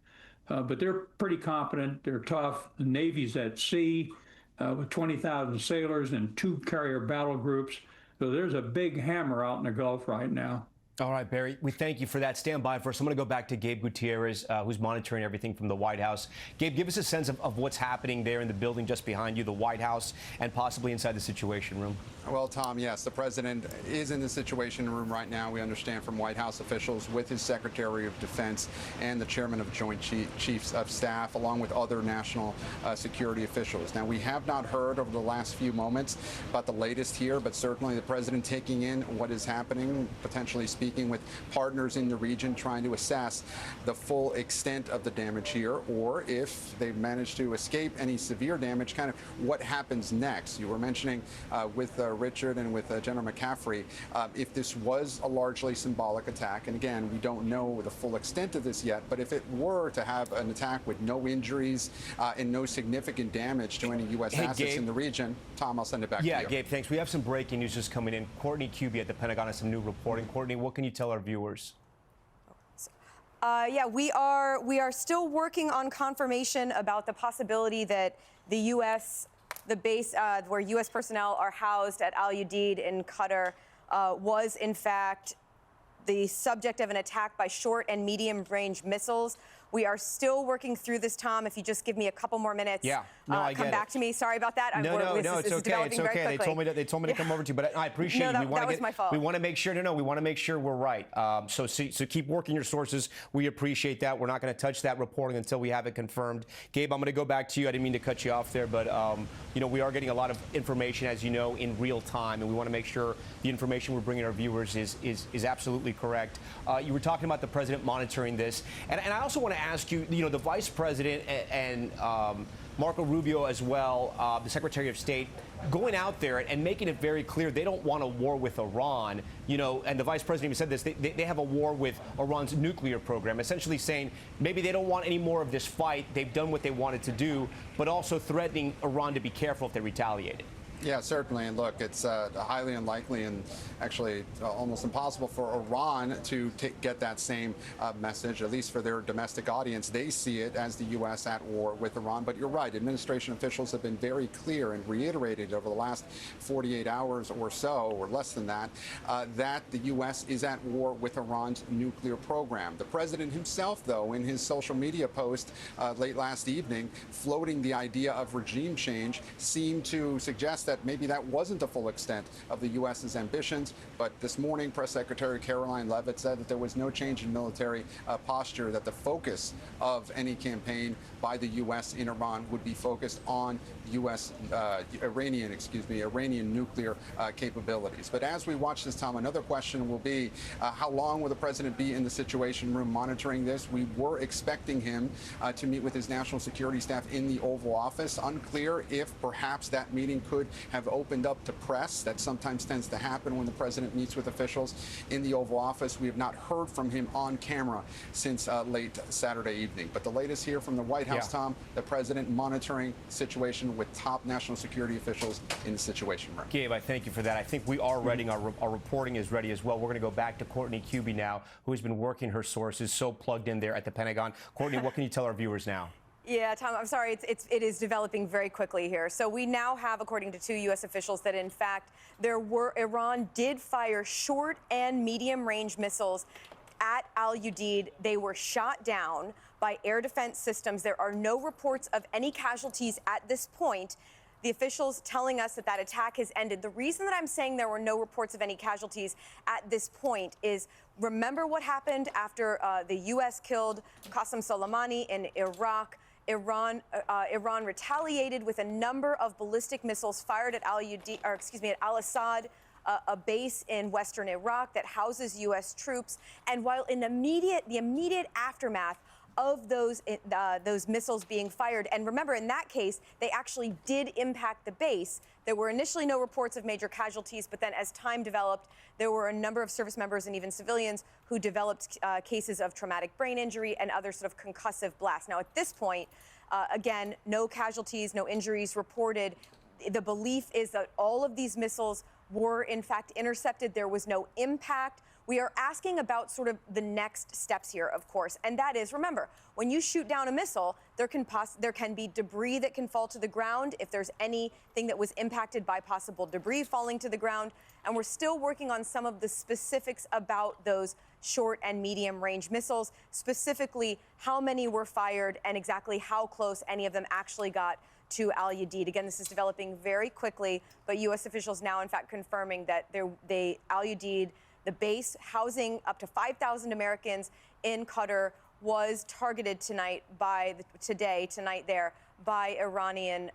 But they're pretty competent. They're tough. The Navy's at sea with 20,000 sailors and 2 carrier battle groups. So there's a big hammer out in the Gulf right now. All right, Barry, we thank you for that. Stand by for us. I'm going to go back to Gabe Gutierrez, who's monitoring everything from the White House. Gabe, give us a sense of what's happening there in the building just behind you, the White House, and possibly inside the Situation Room. Well, Tom, yes, the president is in the Situation Room right now. We understand from White House officials with his Secretary of Defense and the Chairman of Joint Chiefs of Staff, along with other national security officials. Now, we have not heard over the last few moments about the latest here, but certainly the president taking in what is happening, potentially speaking speaking with partners in the region, trying to assess the full extent of the damage here, or if they've managed to escape any severe damage, kind of what happens next. You were mentioning with Richard and with General McCaffrey, if this was a largely symbolic attack, and again, we don't know the full extent of this yet, but if it were to have an attack with no injuries and no significant damage to any U.S. assets Gabe, in the region, Tom, I'll send it back to you. Yeah, Gabe, thanks. We have some breaking news just coming in. Courtney Kuby at the Pentagon has some new reporting. Courtney, what can you tell our viewers? Yeah, we are still working on confirmation about the possibility that the U.S. the base where U.S. personnel are housed at Al Udeid in Qatar was in fact the subject of an attack by short and medium range missiles. We are still working through this, Tom. If you just give me a couple more minutes, yeah, no, I come get back to me. Sorry about that. No, it's okay. It's okay. They told me to come over to you, but I appreciate it. That was my fault. We want to make sure. We want to make sure we're right. So keep working your sources. We appreciate that. We're not going to touch that reporting until we have it confirmed. Gabe, I'm going to go back to you. I didn't mean to cut you off there, but we are getting a lot of information, as you know, in real time, and we want to make sure the information we're bringing our viewers is absolutely correct. You were talking about the president monitoring this, and I also want to ask you, the vice president and Marco Rubio as well, the Secretary of State, going out there and making it very clear they don't want a war with Iran, and the vice president even said this, they have a war with Iran's nuclear program, essentially saying maybe they don't want any more of this fight, they've done what they wanted to do, but also threatening Iran to be careful if they retaliated. Yeah, certainly. And look, it's highly unlikely and actually almost impossible for Iran to get that same message, at least for their domestic audience. They see it as the U.S. at war with Iran. But you're right. Administration officials have been very clear and reiterated over the last 48 hours or so, or less than that, that the U.S. is at war with Iran's nuclear program. The president himself, though, in his social media post late last evening, floating the idea of regime change, seemed to suggest that maybe that wasn't the full extent of the U.S.'s ambitions. But this morning, Press Secretary Caroline Leavitt said that there was no change in military posture, that the focus of any campaign by the U.S. in Iran would be focused on Iranian nuclear capabilities. But as we watch this, Tom, another question will be, how long will the president be in the Situation Room monitoring this? We were expecting him to meet with his national security staff in the Oval Office. Unclear if perhaps that meeting could have opened up to press. That sometimes tends to happen when the president meets with officials in the Oval Office. We have not heard from him on camera since late Saturday evening. But the latest here from the White House, Tom, the president monitoring the situation with top national security officials in the Situation Room. Gabe, I thank you for that. I think we are ready. Our reporting is ready as well. We're going to go back to Courtney Kuby now, who has been working her sources, so plugged in there at the Pentagon. Courtney, what can you tell our viewers now? Yeah, Tom, I'm sorry. It is developing very quickly here. So we now have, according to 2 U.S. officials, that in fact Iran did fire short and medium range missiles at Al Udeid. They were shot down by air defense systems. There are no reports of any casualties at this point. The officials telling us that attack has ended. The reason that I'm saying there were no reports of any casualties at this point is, remember what happened after the U.S. killed Qasem Soleimani in Iraq. Iran retaliated with a number of ballistic missiles fired at at Al-Assad, a base in western Iraq that houses U.S. troops. And while in the immediate aftermath of those missiles being fired, and remember, in that case, they actually did impact the base. There were initially no reports of major casualties, but then as time developed, there were a number of service members and even civilians who developed cases of traumatic brain injury and other sort of concussive blasts. Now, at this point, again, no casualties, no injuries reported. The belief is that all of these missiles were, in fact, intercepted. There was no impact. We are asking about sort of the next steps here, of course, and that is, remember, when you shoot down a missile, there can be debris that can fall to the ground if there's anything that was impacted by possible debris falling to the ground, and we're still working on some of the specifics about those short and medium range missiles, specifically how many were fired and exactly how close any of them actually got to Al Udeid. Again, this is developing very quickly, but U.S. officials now, in fact, confirming that Al Udeid, the base housing up to 5,000 Americans in Qatar, was targeted tonight by Iranian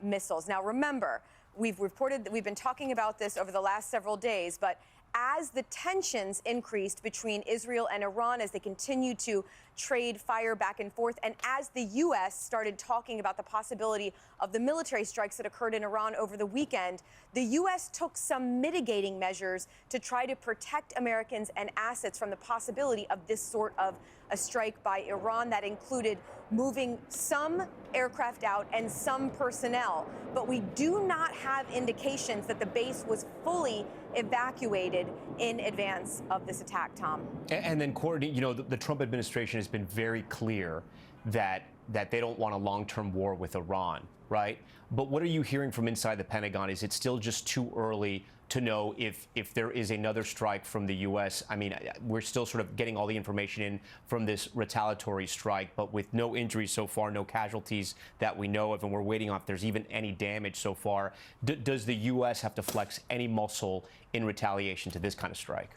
missiles. Now, remember, we've been talking about this over the last several days, but as the tensions increased between Israel and Iran, as they continued to trade fire back and forth, and as the U.S. started talking about the possibility of the military strikes that occurred in Iran over the weekend, the U.S. took some mitigating measures to try to protect Americans and assets from the possibility of this sort of a strike by Iran. That included moving some aircraft out and some personnel. But we do not have indications that the base was fully evacuated in advance of this attack, Tom. And then, Courtney, you know, the Trump administration has been very clear that they don't want a long-term war with Iran, right? But what are you hearing from inside the Pentagon? Is it still just too early to know if there is another strike from the U.S.? I mean, we're still sort of getting all the information in from this retaliatory strike, but with no injuries so far, no casualties that we know of, and we're waiting on if there's even any damage so far. Does the U.S. have to flex any muscle in retaliation to this kind of strike?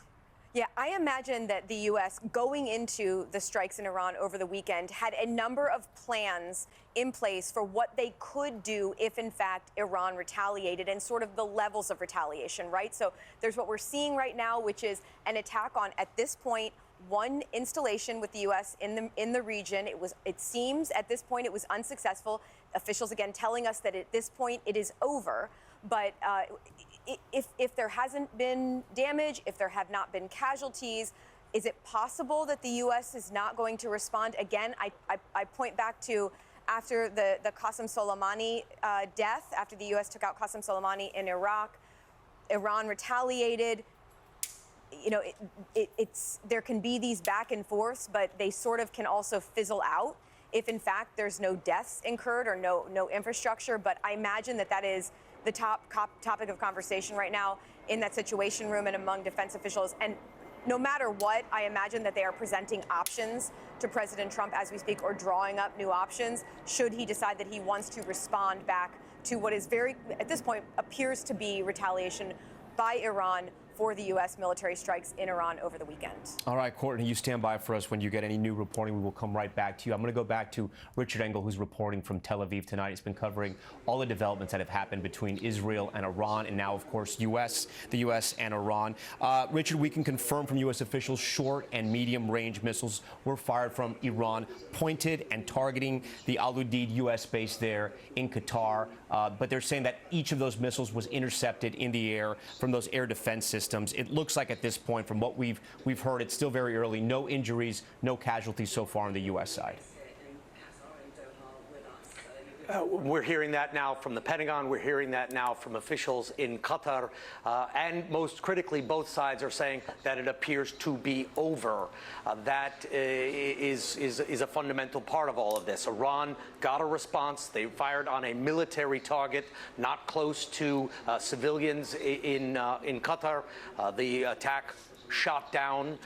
Yeah, I imagine that the U.S. going into the strikes in Iran over the weekend had a number of plans in place for what they could do if, in fact, Iran retaliated, and sort of the levels of retaliation, right? So there's what we're seeing right now, which is an attack on, at this point, one installation with the U.S. in the region. It seems at this point it was unsuccessful. Officials again telling us that at this point it is over. But if there hasn't been damage, if there have not been casualties, is it possible that the U.S. is not going to respond? Again, I point back to after the Qasem Soleimani death, after the U.S. took out Qasem Soleimani in Iraq, Iran retaliated. You know, there can be these back and forths, but they sort of can also fizzle out if, in fact, there's no deaths incurred or no infrastructure. But I imagine that is the top topic of conversation right now in that Situation Room and among defense officials. And no matter what, I imagine that they are presenting options to President Trump as we speak, or drawing up new options should he decide that he wants to respond back to what is at this point, appears to be retaliation by Iran for the U.S. military strikes in Iran over the weekend. All right, Courtney, you stand by for us. When you get any new reporting, we will come right back to you. I'm going to go back to Richard Engel, who's reporting from Tel Aviv tonight. He's been covering all the developments that have happened between Israel and Iran, and now, of course, the U.S. and Iran. Richard, we can confirm from U.S. officials short and medium-range missiles were fired from Iran, pointed and targeting the Al Udeid U.S. base there in Qatar. But they're saying that each of those missiles was intercepted in the air from those air defense systems. It looks like at this point, from what we've heard, it's still very early. No injuries, no casualties so far on the U.S. side. We're hearing that now from the Pentagon. We're hearing that now from officials in Qatar. And most critically, both sides are saying that it appears to be over. That is a fundamental part of all of this. Iran got a response. They fired on a military target, not close to civilians in Qatar. The attack shot down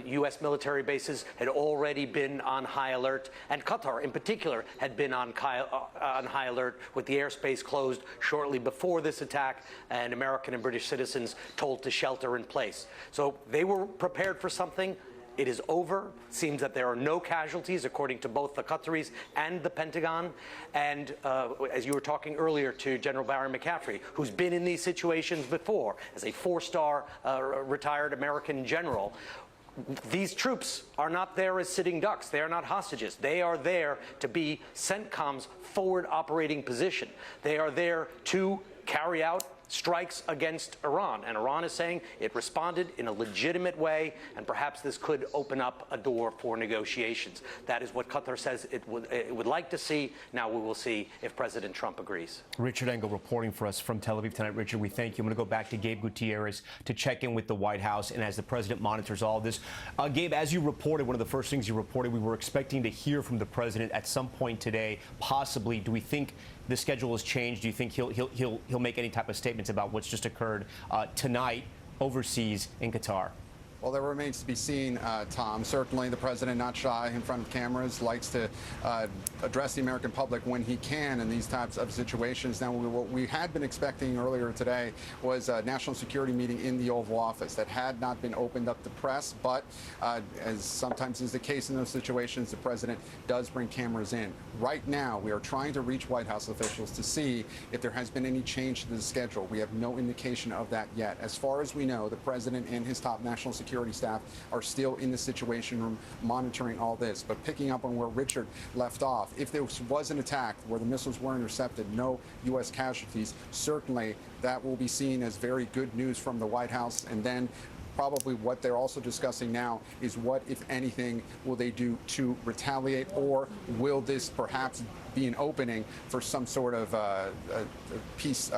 U.S. military bases, had already been on high alert, and Qatar in particular had been on high alert with the airspace closed shortly before this attack, and American and British citizens told to shelter in place. So they were prepared for something. It is over. Seems that there are no casualties, according to both the Qataris and the Pentagon. And as you were talking earlier to General Barry McCaffrey, who's been in these situations before as a four-star retired American general, these troops are not there as sitting ducks. They are not hostages. They are there to be CENTCOM's forward operating position. They are there to carry out strikes against Iran, and Iran is saying it responded in a legitimate way, and perhaps this could open up a door for negotiations. That is what Qatar says it would like to see. Now we will see if President Trump agrees. Richard Engel reporting for us from Tel Aviv tonight. Richard, we thank you. I'm going to go back to Gabe Gutierrez to check in with the White House, and as the president monitors all of this. Gabe, as you reported, one of the first things you reported, we were expecting to hear from the president at some point today, possibly. Do we think the schedule has changed? Do you think he'll make any type of statements about what's just occurred tonight overseas in Qatar? Well, that remains to be seen, Tom. Certainly, the president, not shy in front of cameras, likes to address the American public when he can in these types of situations. Now, what we had been expecting earlier today was a national security meeting in the Oval Office that had not been opened up to press, but as sometimes is the case in those situations, the president does bring cameras in. Right now, we are trying to reach White House officials to see if there has been any change to the schedule. We have no indication of that yet. As far as we know, the president and his top national security staff are still in the Situation Room monitoring all this. But picking up on where Richard left off, if there was an attack where the missiles were intercepted, no U.S. casualties, certainly that will be seen as very good news from the White House. And then probably what they're also discussing now is what, if anything, will they do to retaliate, or will this perhaps be an opening for some sort of peace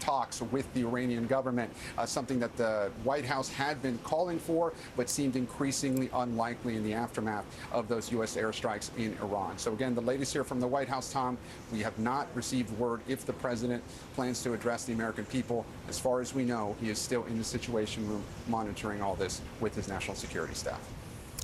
talks with the Iranian government, something that the White House had been calling for, but seemed increasingly unlikely in the aftermath of those U.S. airstrikes in Iran. So again, the latest here from the White House, Tom, we have not received word if the president plans to address the American people. As far as we know, he is still in the Situation Room monitoring all this with his national security staff.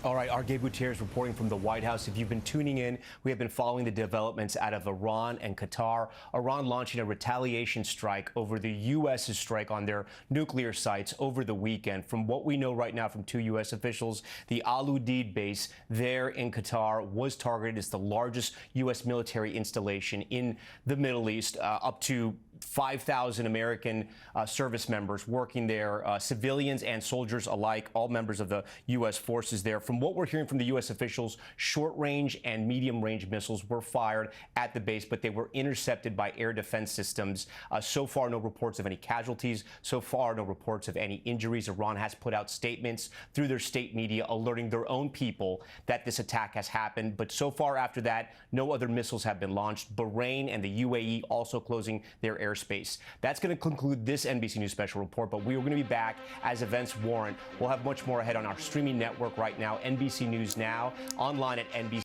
All right, our Gabe Gutierrez reporting from the White House. If you've been tuning in, we have been following the developments out of Iran and Qatar. Iran launching a retaliation strike over the U.S.'s strike on their nuclear sites over the weekend. From what we know right now from two U.S. officials, the Al Udeid base there in Qatar was targeted as the largest U.S. military installation in the Middle East, up to 5,000 American service members working there, civilians and soldiers alike, all members of the U.S. forces there. From what we're hearing from the U.S. officials, short-range and medium-range missiles were fired at the base, but they were intercepted by air defense systems. So far, no reports of any casualties. So far, no reports of any injuries. Iran has put out statements through their state media alerting their own people that this attack has happened. But so far after that, no other missiles have been launched. Bahrain and the UAE also closing their airspace. That's going to conclude this NBC News Special Report, but we are going to be back as events warrant. We'll have much more ahead on our streaming network right now, NBC News Now, online at NBC.